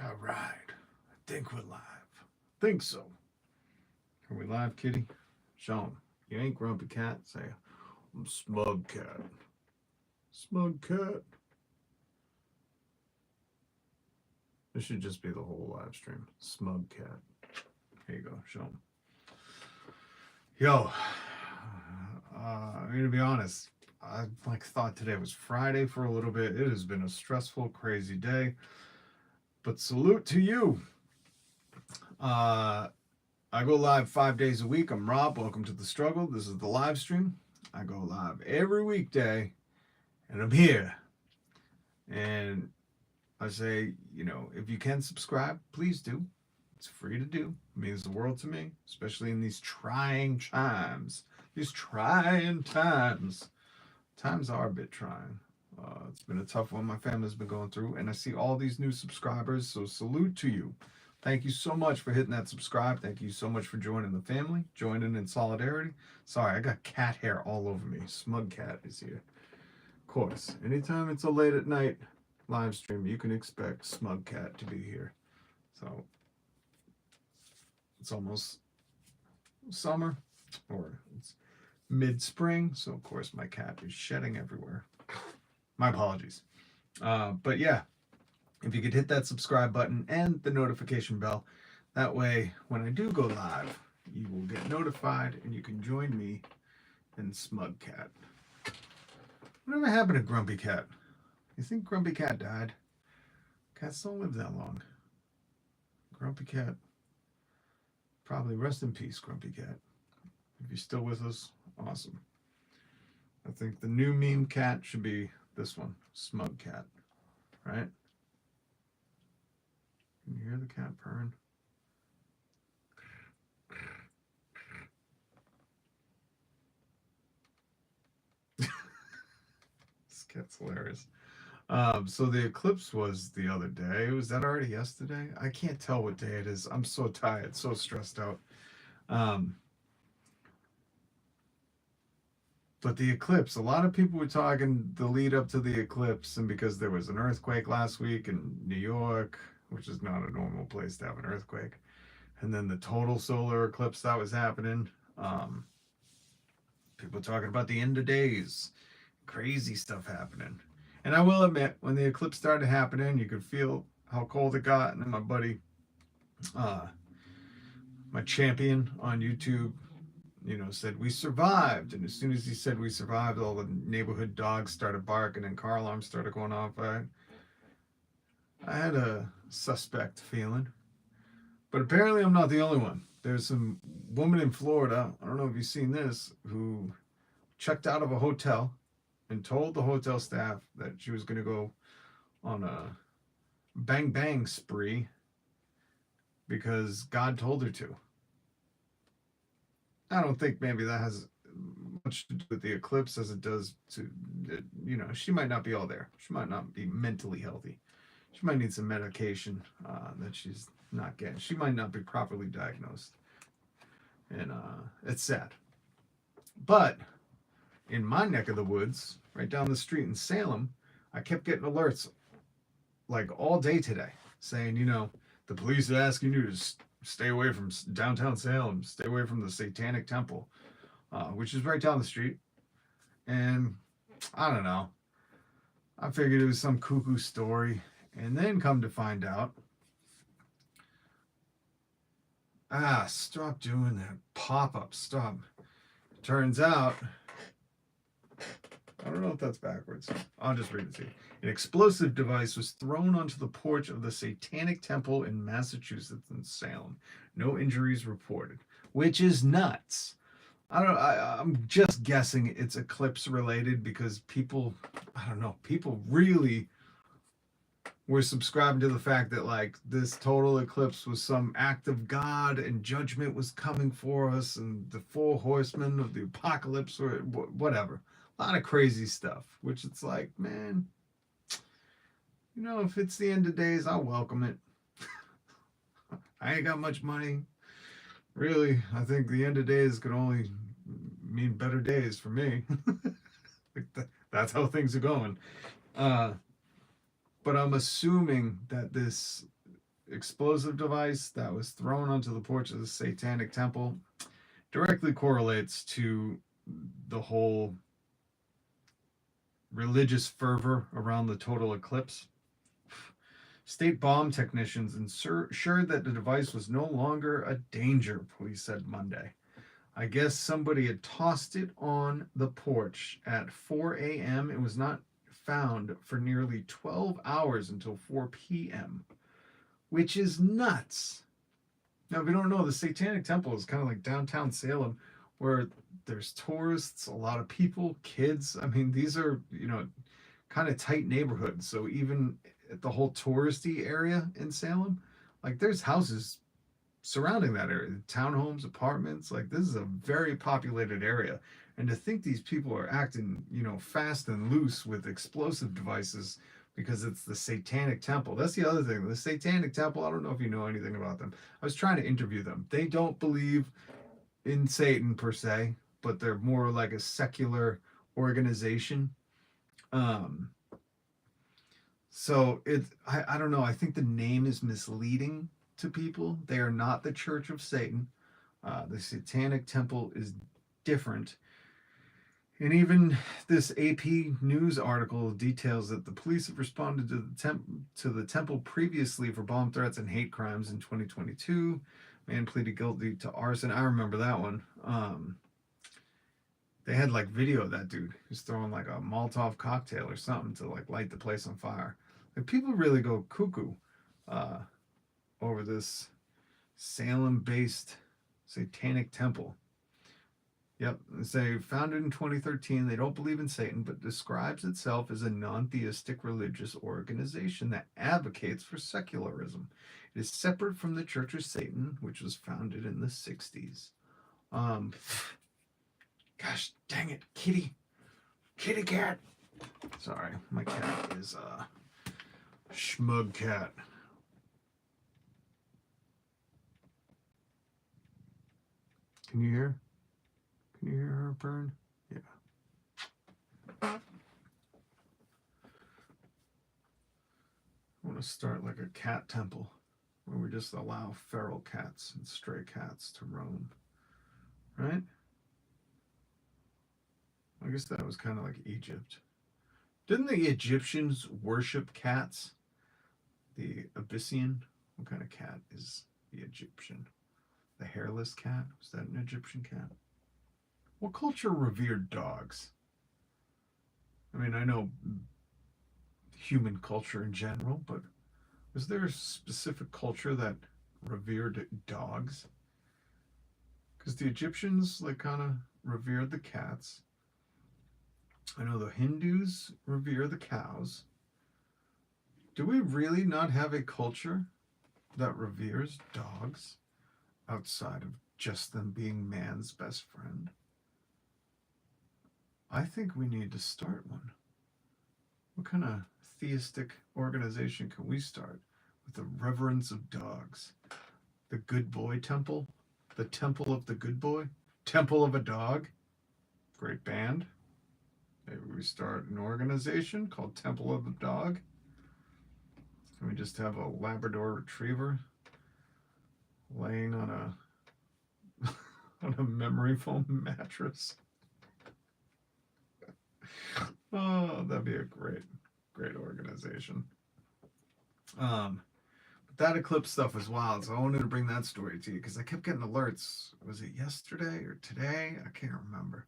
All right. I think we're live. Think so. Are we live, kitty? Sean, you ain't grumpy cat. Say, I'm smug cat. Smug cat. This should just be the whole live stream. Smug cat. Here you go, Sean. Yo, I'm gonna be honest. I thought today was Friday for a little bit. It has been a stressful, crazy day. But salute to you. Uh, I go live 5 days a week. I'm Rob. Welcome to the struggle. This is the live stream. I go live every weekday, and I'm here. And I say, if you can subscribe, please do. It's free to do. It means the world to me, especially in these trying times. These trying times. Times are a bit trying. It's been a tough one my family's been going through, and I see all these new subscribers, so salute to you. Thank you so much for hitting that subscribe. Thank you so much for joining the family, joining in solidarity. Sorry, I got cat hair all over me. Smug Cat is here. Of course, anytime it's a late at night live stream, you can expect Smug Cat to be here. So it's almost summer, or it's mid-spring, so of course my cat is shedding everywhere. My apologies. But yeah, if you could hit that subscribe button and the notification bell, that way when I do go live, you will get notified and you can join me and Smug Cat. Whatever happened to Grumpy Cat? You think Grumpy Cat died? Cats don't live that long. Grumpy Cat. Probably rest in peace, Grumpy Cat. If you're still with us, awesome. I think the new meme cat should be this one, Smug Cat, right? Can you hear the cat purring? This cat's hilarious. So the eclipse was the other day. Was that already yesterday? I can't tell what day it is. I'm so tired, so stressed out. But the eclipse, a lot of people were talking the lead up to the eclipse, and because there was an earthquake last week in New York, which is not a normal place to have an earthquake, and then the total solar eclipse that was happening. People talking about the end of days, crazy stuff happening. And I will admit, when the eclipse started happening, you could feel how cold it got. And then my buddy, uh, my champion on YouTube, said we survived. And as soon as he said we survived, all the neighborhood dogs started barking and car alarms started going off. I had a suspect feeling, but apparently I'm not the only one. There's some woman in Florida, I don't know if you've seen this, who checked out of a hotel and told the hotel staff that she was going to go on a bang bang spree because God told her to. I don't think maybe that has much to do with the eclipse as it does to, she might not be all there. She might not be mentally healthy. She might need some medication that she's not getting. She might not be properly diagnosed. And it's sad. But in my neck of the woods, right down the street in Salem, I kept getting alerts like all day today saying, the police are asking you to stay away from downtown Salem, stay away from the Satanic temple, which is right down the street. And I don't know. I figured it was some cuckoo story. And then come to find out, stop doing that pop-up, stop. Turns out, I don't know if that's backwards. I'll just read it to you. An explosive device was thrown onto the porch of the Satanic Temple in Massachusetts and Salem. No injuries reported, which is nuts. I'm just guessing it's eclipse related because people really were subscribing to the fact that like this total eclipse was some act of God and judgment was coming for us and the four horsemen of the apocalypse or whatever. A lot of crazy stuff, which it's like, man, if it's the end of days, I'll welcome it. I ain't got much money. Really, I think the end of days could only mean better days for me. That's how things are going. But I'm assuming that this explosive device that was thrown onto the porch of the Satanic Temple directly correlates to the whole religious fervor around the total eclipse. State bomb technicians ensured that the device was no longer a danger, police said Monday. I guess somebody had tossed it on the porch at 4 a.m. It was not found for nearly 12 hours until 4 p.m., which is nuts. Now, if you don't know, the Satanic Temple is kind of like downtown Salem, where there's tourists, a lot of people, kids. I mean, these are, kind of tight neighborhoods. So even at the whole touristy area in Salem, like there's houses surrounding that area, townhomes, apartments. Like this is a very populated area. And to think these people are acting, fast and loose with explosive devices because it's the Satanic Temple. That's the other thing. The Satanic Temple, I don't know if you know anything about them. I was trying to interview them. They don't believe in Satan per se, but they're more like a secular organization. So I don't know. I think the name is misleading to people. They are not the Church of Satan. The Satanic Temple is different. And even this AP News article details that the police have responded to the temple previously for bomb threats and hate crimes in 2022. Man pleaded guilty to arson. I remember that one. They had like video of that dude who's throwing like a Molotov cocktail or something to like light the place on fire. Like people really go cuckoo over this Salem-based Satanic Temple. Yep, they founded in 2013. They don't believe in Satan, but describes itself as a non-theistic religious organization that advocates for secularism. It is separate from the Church of Satan, which was founded in the 60s. Gosh dang it, kitty cat. Sorry, my cat is a schmug cat. Can you hear? Can you hear her burn? Yeah. I want to start like a cat temple where we just allow feral cats and stray cats to roam. Right? I guess that was kind of like Egypt. Didn't the Egyptians worship cats? The Abyssinian? What kind of cat is the Egyptian? The hairless cat? Was that an Egyptian cat? What culture revered dogs? I mean, I know human culture in general, but was there a specific culture that revered dogs? Because the Egyptians, like, kind of revered the cats. I know the Hindus revere the cows. Do we really not have a culture that reveres dogs outside of just them being man's best friend? I think we need to start one. What kind of theistic organization can we start with the reverence of dogs? The Good Boy Temple? The Temple of the Good Boy? Temple of a Dog? Great band. Maybe we start an organization called Temple of the Dog. Can we just have a Labrador Retriever laying on a on a memory foam mattress? Oh, that'd be a great organization. But that eclipse stuff was wild, so I wanted to bring that story to you because I kept getting alerts. Was it yesterday or today? I can't remember.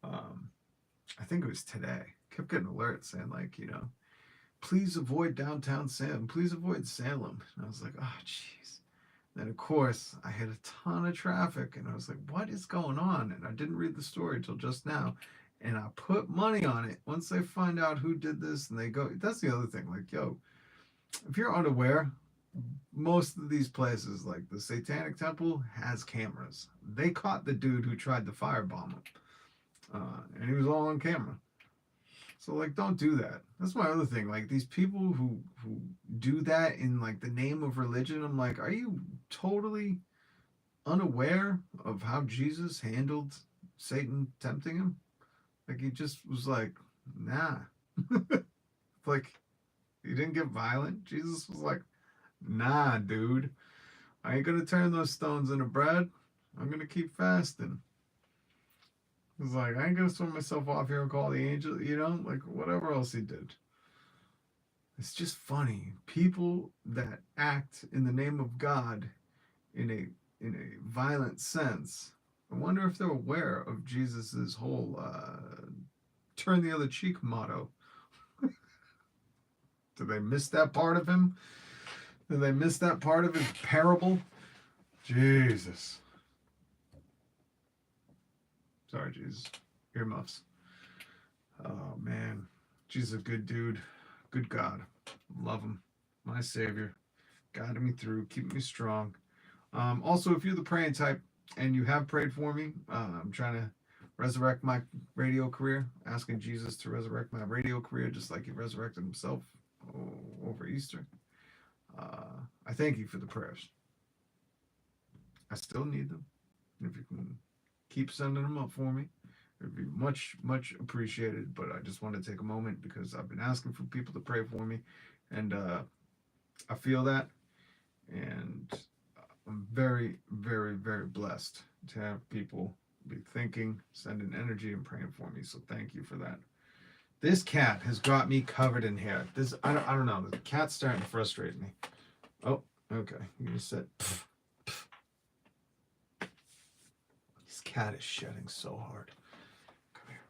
I think it was today. Kept getting alerts saying like, please avoid downtown Salem. Please avoid Salem. And I was like, oh, jeez. Then, of course, I hit a ton of traffic, and I was like, what is going on? And I didn't read the story until just now. And I put money on it. Once they find out who did this and they go, that's the other thing. Like, yo, if you're unaware, most of these places, like the Satanic Temple, has cameras. They caught the dude who tried to firebomb him. And he was all on camera. So, like, don't do that. That's my other thing. Like, these people who do that in, like, the name of religion, I'm like, are you totally unaware of how Jesus handled Satan tempting him? Like, he just was like, nah. Like, he didn't get violent. Jesus was like, Nah, dude. I ain't gonna turn those stones into bread. I'm gonna keep fasting. It's like, I ain't gonna throw myself off here and call the angel, like whatever else he did. It's just funny. People that act in the name of God in a violent sense. I wonder if they're aware of Jesus's whole turn the other cheek motto. Did they miss that part of him? Did they miss that part of his parable? Jesus. Sorry, Jesus. Earmuffs. Oh, man. Jesus is a good dude. Good God. Love him. My Savior. Guided me through. Keep me strong. Also, if you're the praying type and you have prayed for me, I'm trying to resurrect my radio career, asking Jesus to resurrect my radio career just like he resurrected himself over Easter. I thank you for the prayers. I still need them. If you can keep sending them up for me, it would be much, much appreciated. But I just want to take a moment because I've been asking for people to pray for me, and I feel that, and I'm very, very, very blessed to have people be thinking, sending energy, and praying for me. So thank you for that. This cat has got me covered in hair. I don't know. The cat's starting to frustrate me. Oh, okay. You just said. This cat is shedding so hard. Come here.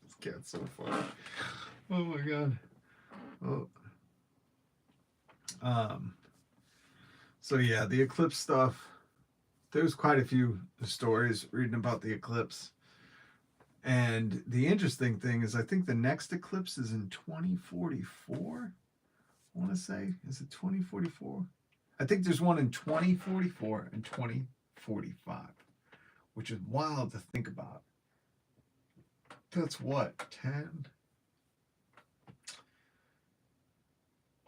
This cat's so funny. Oh my god. Oh. So yeah, the eclipse stuff. There's quite a few stories reading about the eclipse. And the interesting thing is I think the next eclipse is in 2044. I want to say, is it 2044? I think there's one in 2044 and 2045, which is wild to think about. That's what, 10?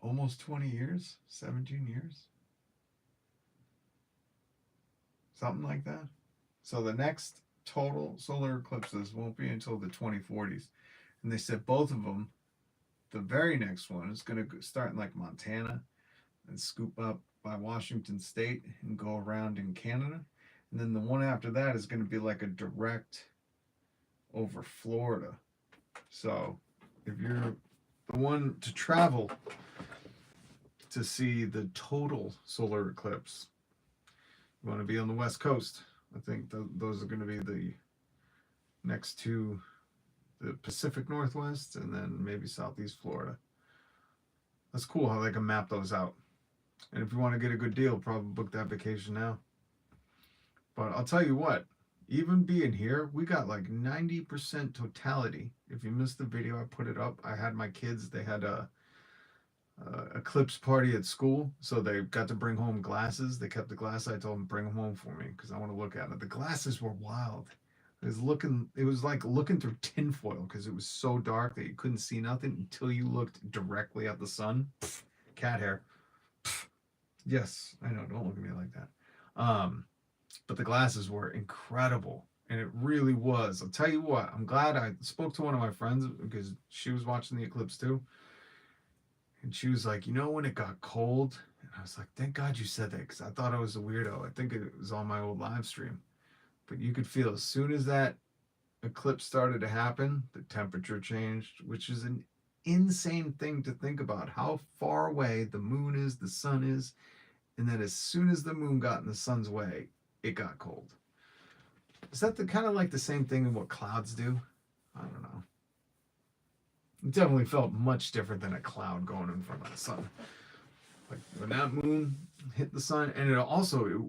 Almost 20 years? 17 years? Something like that. So the next total solar eclipses won't be until the 2040s. And they said both of them, the very next one is going to start in like Montana and scoop up by Washington State and go around in Canada. And then the one after that is going to be like a direct over Florida. So if you're the one to travel to see the total solar eclipse, you want to be on the West Coast. I think those are going to be the next two, the Pacific Northwest and then maybe Southeast Florida. That's cool how they can map those out. And if you want to get a good deal, probably book that vacation now. But I'll tell you what, even being here, we got like 90% totality. If you missed the video, I put it up. I had my kids, they had a eclipse party at school, so they got to bring home glasses. They kept the glass. I told them bring them home for me because I want to look at it. The glasses were wild. It was like looking through tinfoil because it was so dark that you couldn't see nothing until you looked directly at the sun. Cat hair. Yes, I know. Don't look at me like that. But the glasses were incredible, and it really was. I'll tell you what. I'm glad I spoke to one of my friends because she was watching the eclipse too. And she was like, when it got cold? And I was like, thank God you said that because I thought I was a weirdo. I think it was on my old live stream. But you could feel as soon as that eclipse started to happen, the temperature changed, which is an insane thing to think about. How far away the moon is, the sun is. And then as soon as the moon got in the sun's way, it got cold. Is that the kind of like the same thing in what clouds do? I don't know. It definitely felt much different than a cloud going in front of the sun. Like when that moon hit the sun, and it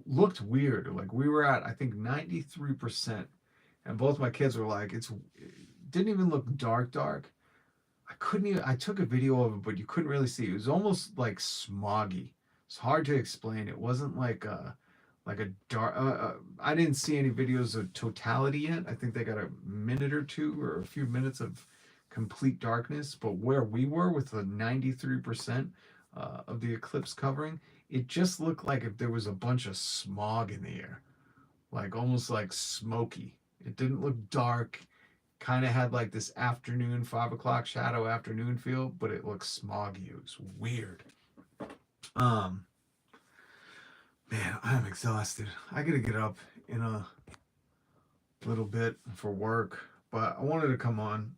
looked weird. Like we were at, I think, 93%, and both my kids were like, it didn't even look dark. I took a video of it, but you couldn't really see. It was almost like smoggy. It's hard to explain. It wasn't like a dark. I didn't see any videos of totality yet. I think they got a minute or two or a few minutes of complete darkness, but where we were with the 93% of the eclipse covering, It just looked like if there was a bunch of smog in the air, like almost like smoky. It didn't look dark. Kind of had like this afternoon, 5 o'clock shadow afternoon feel, but it looked smoggy. It was weird. Um, Man, I'm exhausted. I gotta get up in a little bit for work, but I wanted to come on,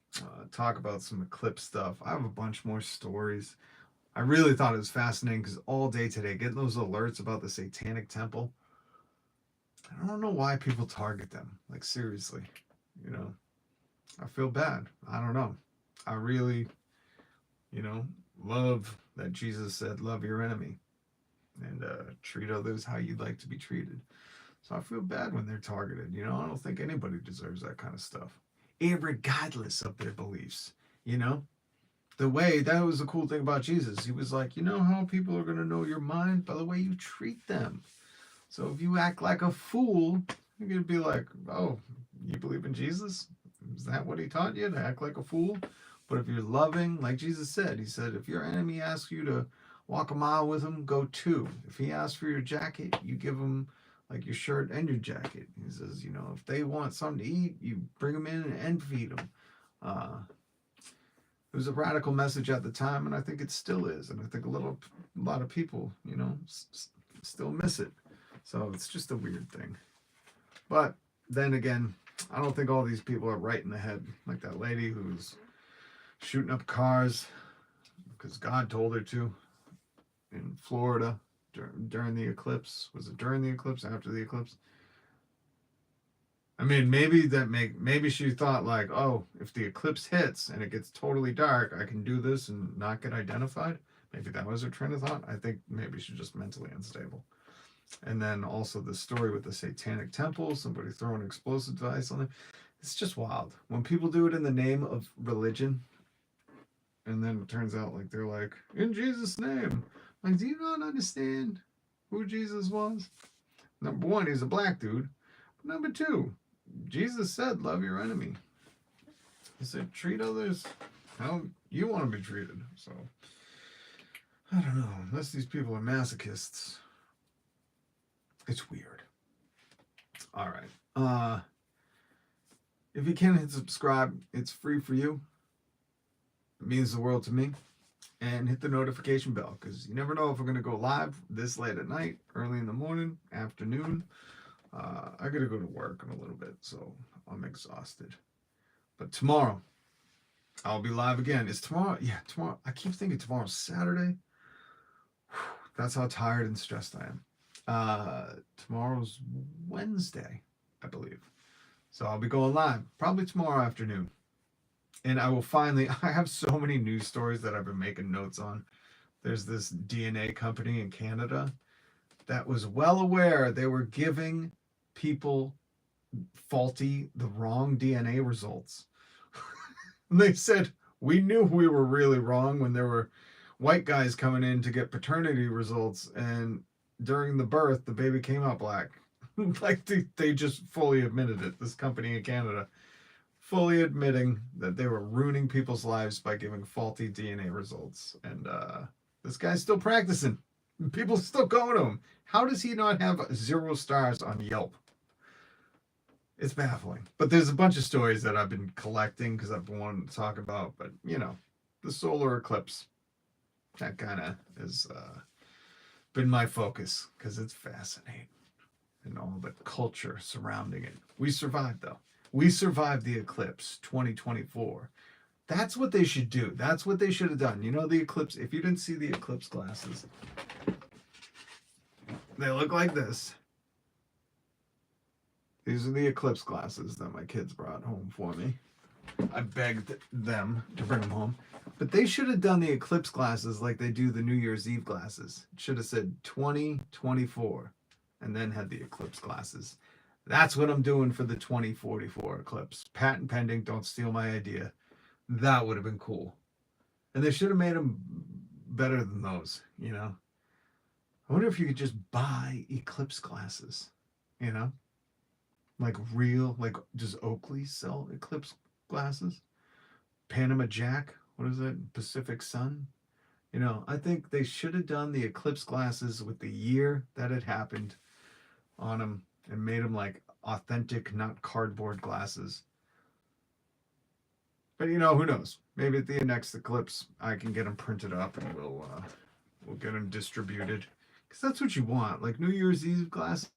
talk about some eclipse stuff. I have a bunch more stories. I really thought it was fascinating because all day today, getting those alerts about the Satanic Temple, I don't know why people target them. Like, seriously, you know, I feel bad. I don't know. I really, you know, love that Jesus said, love your enemy and treat others how you'd like to be treated. So I feel bad when they're targeted. You know, I don't think anybody deserves that kind of stuff, regardless of their beliefs. You know, the way that was the cool thing about Jesus. He was like, you know how people are going to know your mind? By the way you treat them. So if you act like a fool, you're going to be like, oh, you believe in Jesus? Is that what he taught you, to act like a fool? But if you're loving, like Jesus said, he said, if your enemy asks you to walk a mile with him, go two. If he asks for your jacket, you give him like your shirt and your jacket. He says, you know, if they want something to eat, you bring them in and feed them. It was a radical message at the time, and I think it still is. And I think a lot of people, you know, still miss it. So it's just a weird thing. But then again, I don't think all these people are right in the head. Like that lady who's shooting up cars because God told her to in Florida during the eclipse. Was it during the eclipse? After the eclipse? I mean, maybe she thought like, oh, if the eclipse hits and it gets totally dark, I can do this and not get identified. Maybe that was her train of thought. I think maybe she's just mentally unstable. And then also the story with the Satanic Temple, somebody throwing explosive device on it. It's just wild. When people do it in the name of religion, and then it turns out like they're like, in Jesus' name. Like, do you not understand who Jesus was? Number one, he's a black dude. Number two, Jesus said, love your enemy. He said, treat others how you want to be treated. So, I don't know. Unless these people are masochists, it's weird. All right. If you can hit subscribe, it's free for you. It means the world to me. And hit the notification bell because you never know if we're going to go live this late at night, early in the morning, afternoon. I got to go to work in a little bit, so I'm exhausted. But tomorrow, I'll be live again. Is tomorrow? Yeah, tomorrow. I keep thinking tomorrow's Saturday. That's how tired and stressed I am. Tomorrow's Wednesday, I believe. So I'll be going live probably tomorrow afternoon. And I will finally, I have so many news stories that I've been making notes on. There's this DNA company in Canada that was well aware they were giving people the wrong DNA results. And they said, we knew we were really wrong when there were white guys coming in to get paternity results. And during the birth, the baby came out black. Like they just fully admitted it. This company in Canada fully admitting that they were ruining people's lives by giving faulty DNA results. And this guy's still practicing. People still going to him. How does he not have 0 stars on Yelp? It's baffling. But there's a bunch of stories that I've been collecting because I've been wanting to talk about. But, you know, the solar eclipse, that kind of has been my focus because it's fascinating. And all the culture surrounding it. We survived, though. We survived the eclipse 2024. That's what they should do. That's what they should have done. You know, the eclipse, if you didn't see the eclipse glasses, they look like this. These are the eclipse glasses that my kids brought home for me. I begged them to bring them home. But they should have done the eclipse glasses like they do the New Year's Eve glasses. It should have said 2024 and then had the eclipse glasses. That's what I'm doing for the 2044 eclipse. Patent pending, don't steal my idea. That would have been cool. And they should have made them better than those, you know? I wonder if you could just buy eclipse glasses, you know? Like real, like, does Oakley sell eclipse glasses? Panama Jack, what is it? Pacific Sun? You know, I think they should have done the eclipse glasses with the year that it happened on them and made them like authentic, not cardboard glasses. But you know, who knows? Maybe at the next eclipse, I can get them printed up and we'll get them distributed. Because that's what you want. Like New Year's Eve glasses,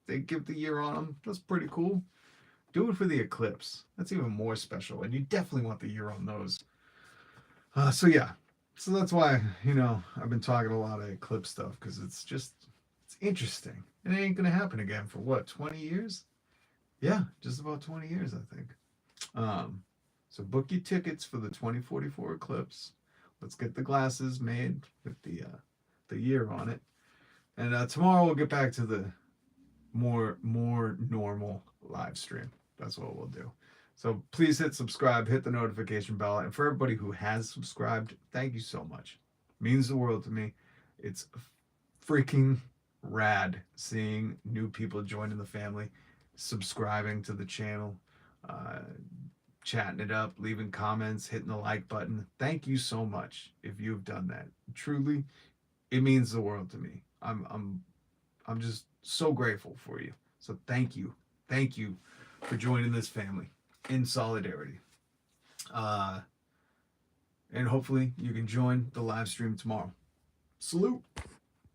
they give the year on them. That's pretty cool. Do it for the eclipse. That's even more special. And you definitely want the year on those. So yeah. So that's why, you know, I've been talking a lot of eclipse stuff because it's interesting. It ain't going to happen again for what, 20 years? Yeah, just about 20 years, I think. Um, so book your tickets for the 2044 eclipse. Let's get the glasses made with the year on it. And tomorrow we'll get back to the more normal live stream. That's what we'll do. So please hit subscribe, hit the notification bell, and for everybody who has subscribed, thank you so much. It means the world to me. It's freaking rad seeing new people joining the family, subscribing to the channel, uh, chatting it up, leaving comments, hitting the like button. Thank you so much if you've done that. Truly, it means the world to me. I'm just so grateful for you. So thank you. Thank you for joining this family in solidarity. Uh, and hopefully you can join the live stream tomorrow. Salute.